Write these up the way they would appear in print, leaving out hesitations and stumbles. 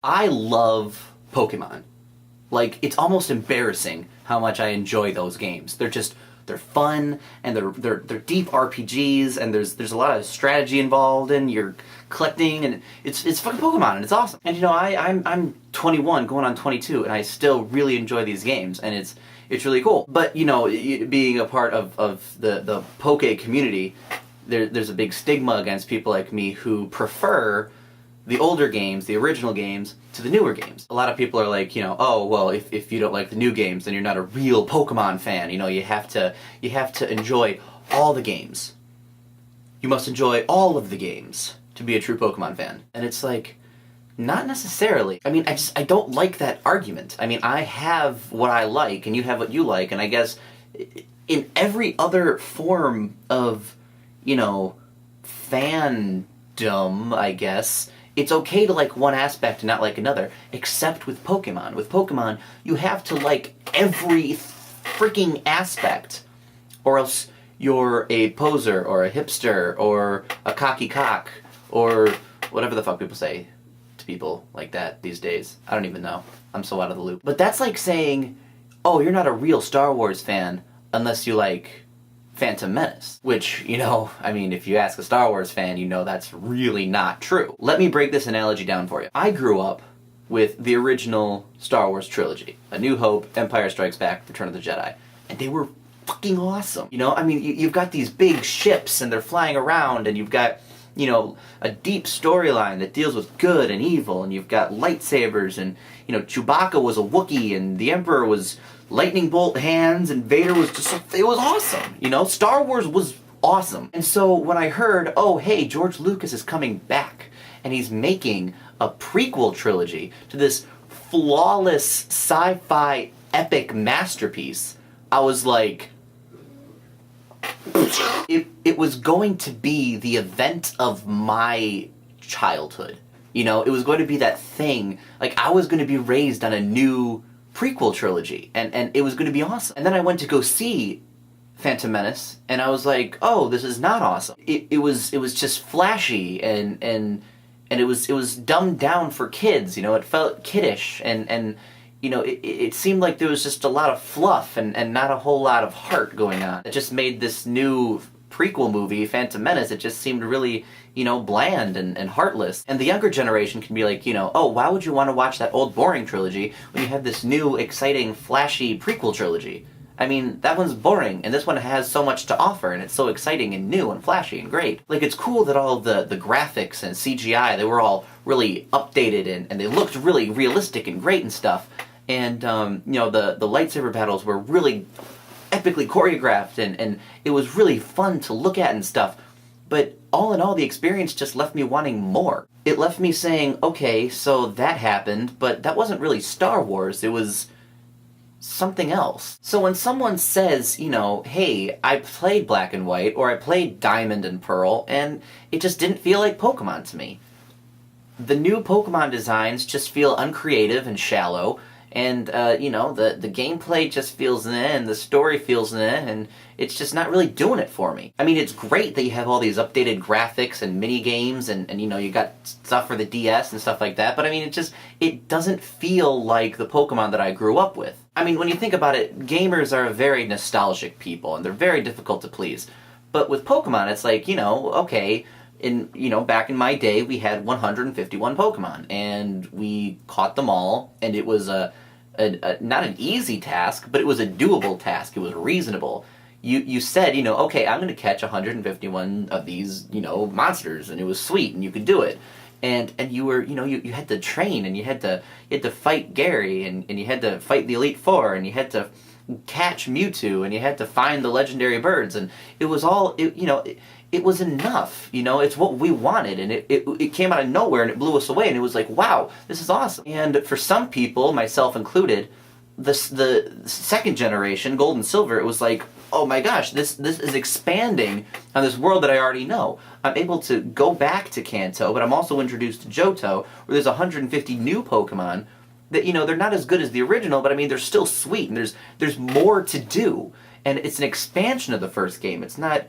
I love Pokemon. Like, it's almost embarrassing how much I enjoy those games. They're fun, and they're deep RPGs, and there's a lot of strategy involved, and you're collecting, and it's fucking Pokemon, and it's awesome. And I'm 21, going on 22, and I still really enjoy these games, and it's really cool. But being a part of the Poke community, there's a big stigma against people like me who prefer the older games, the original games, to the newer games. A lot of people are like, oh, well, if you don't like the new games, then you're not a real Pokemon fan. You have to enjoy all the games. You must enjoy all of the games to be a true Pokemon fan. And it's like, not necessarily. I mean, I don't like that argument. I mean, I have what I like, and you have what you like, and I guess in every other form of, fandom, I guess, it's okay to like one aspect and not like another, except with Pokemon. With Pokemon, you have to like every freaking aspect, or else you're a poser, or a hipster, or a cocky cock, or whatever the fuck people say to people like that these days. I don't even know. I'm so out of the loop. But that's like saying, oh, you're not a real Star Wars fan unless you like Phantom Menace. Which, if you ask a Star Wars fan, that's really not true. Let me break this analogy down for you. I grew up with the original Star Wars trilogy. A New Hope, Empire Strikes Back, Return of the Jedi. And they were fucking awesome. You've got these big ships and they're flying around, and you've got, a deep storyline that deals with good and evil, and you've got lightsabers, and, Chewbacca was a Wookiee, and the Emperor was lightning bolt hands, and Vader was it was awesome. Star Wars was awesome. And so when I heard, oh hey, George Lucas is coming back, and he's making a prequel trilogy to this flawless sci-fi epic masterpiece, I was like, it was going to be the event of my childhood. It was going to be that thing, like I was going to be raised on a new prequel trilogy, and it was going to be awesome. And then I went to go see Phantom Menace, and I was like, oh, this is not awesome. It was just flashy, and it was dumbed down for kids. It felt kiddish, and it seemed like there was just a lot of fluff and not a whole lot of heart going on. It just made this new prequel movie, Phantom Menace, it just seemed really, bland and heartless. And the younger generation can be like, oh, why would you want to watch that old boring trilogy when you have this new, exciting, flashy prequel trilogy? I mean, that one's boring, and this one has so much to offer, and it's so exciting and new and flashy and great. Like, it's cool that all of the graphics and CGI, they were all really updated, and they looked really realistic and great and stuff. And, the lightsaber battles were really epically choreographed, and it was really fun to look at and stuff. But all in all, the experience just left me wanting more. It left me saying, okay, so that happened, but that wasn't really Star Wars, it was something else. So when someone says, hey, I played Black and White, or I played Diamond and Pearl, and it just didn't feel like Pokemon to me. The new Pokemon designs just feel uncreative and shallow, and, the gameplay just feels and the story feels and it's just not really doing it for me. I mean, it's great that you have all these updated graphics and mini-games and you got stuff for the DS and stuff like that, but I mean, it doesn't feel like the Pokemon that I grew up with. I mean, when you think about it, gamers are a very nostalgic people, and they're very difficult to please. But with Pokemon, it's like, okay, back in my day, we had 151 Pokemon, and we caught them all, and it was not an easy task, but it was a doable task. It was reasonable. You said, okay, I'm going to catch 151 of these, monsters, and it was sweet, and you could do it. And you were, you had to train, and you had to fight Gary, and you had to fight the Elite Four, and you had to catch Mewtwo, and you had to find the legendary birds, and it was all, it was enough, it's what we wanted, and it came out of nowhere, and it blew us away, and it was like, wow, this is awesome. And for some people, myself included, the second generation, Gold and Silver, it was like, oh my gosh, this is expanding on this world that I already know. I'm able to go back to Kanto, but I'm also introduced to Johto, where there's 150 new Pokemon that, they're not as good as the original, but I mean, they're still sweet, and there's more to do. And it's an expansion of the first game. It's not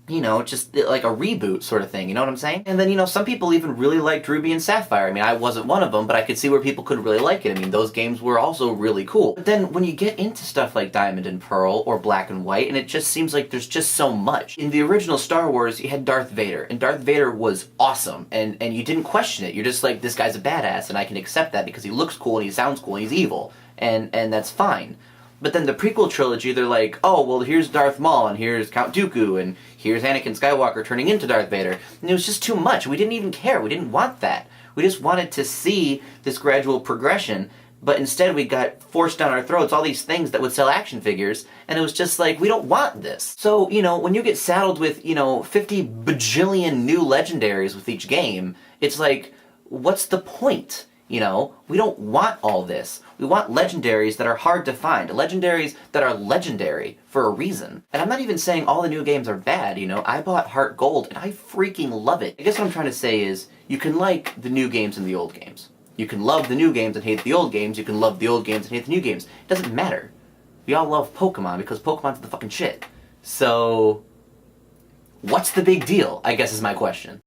you know, just like a reboot sort of thing, you know what I'm saying? And then, you know, some people even really liked Ruby and Sapphire. I mean, I wasn't one of them, but I could see where people could really like it. I mean, those games were also really cool. But then when you get into stuff like Diamond and Pearl or Black and White, and it just seems like there's just so much. In the original Star Wars, you had Darth Vader, and Darth Vader was awesome, and you didn't question it. You're just like, this guy's a badass, and I can accept that because he looks cool, and he sounds cool, and he's evil, and that's fine. But then the prequel trilogy, they're like, oh, well, here's Darth Maul, and here's Count Dooku, and here's Anakin Skywalker turning into Darth Vader. And it was just too much. We didn't even care. We didn't want that. We just wanted to see this gradual progression, but instead we got forced down our throats all these things that would sell action figures, and it was just like, we don't want this. So, you know, when you get saddled with, you know, 50 bajillion new legendaries with each game, it's like, what's the point? You know, we don't want all this. We want legendaries that are hard to find, legendaries that are legendary for a reason. And I'm not even saying all the new games are bad, you know. I bought Heart Gold, and I freaking love it. I guess what I'm trying to say is, you can like the new games and the old games. You can love the new games and hate the old games. You can love the old games and hate the new games. It doesn't matter. We all love Pokemon because Pokemon's the fucking shit. So, what's the big deal, I guess is my question.